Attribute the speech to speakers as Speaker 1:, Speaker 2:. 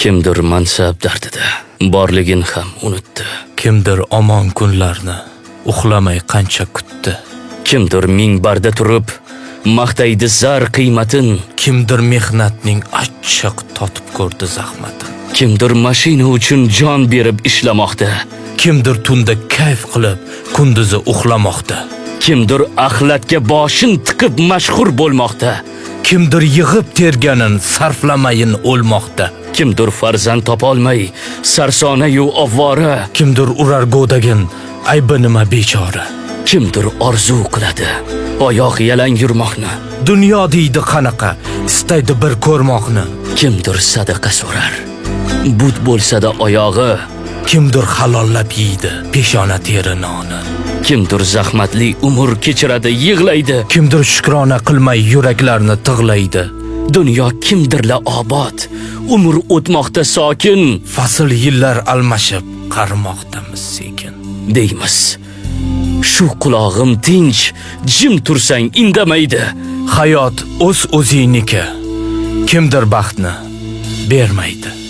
Speaker 1: Kimdir mansab dardida borligin ham unutdi.
Speaker 2: Kimdir omon kunlarni uxlamay qancha kutdi.
Speaker 1: Kimdir minbarda turib maqtaydi zar qiymatin.
Speaker 2: Kimdir mehnatning achchiq totib ko'rdi zahmatin.
Speaker 1: Kimdir mashina uchun jon berib ishlamoqda.
Speaker 2: Kimdir tunda kayf qilib kunduzi uxlamoqda.
Speaker 1: Kimdir axlatga boshin tiqib mashhur bo'lmoqda.
Speaker 2: Kimdir yig'ib terganin sarflamayin o'lmoqda.
Speaker 1: Kimdir farzand topolmay sarsona-yu ovvora.
Speaker 2: Kimdir urar go'dagin aybi nima bechora.
Speaker 1: Kimdir orzu qiladi oyoq yalang yurmoqni.
Speaker 2: Dunyo deydi qanaqa, istaydi bir ko'rmoqni.
Speaker 1: Kimdir sadaqa so'rar, but bo'lsa-da oyog'i.
Speaker 2: Kimdir halollab yeydi peshona teri noni.
Speaker 1: Kimdir zahmatli umr kechiradi, yig'laydi.
Speaker 2: Kimdir shukrona qilmay yuraklarni tig'laydi.
Speaker 1: Dunyo kimdirla obod, umr o'tmoqda sokin.
Speaker 2: Fasl yillar almashib qarimoqdamiz sekin.
Speaker 1: Deymiz, shu qulog'im tinch, jim tursang indamaydi.
Speaker 2: Hayot o'z o'zingniki. Kimdir baxtni bermaydi.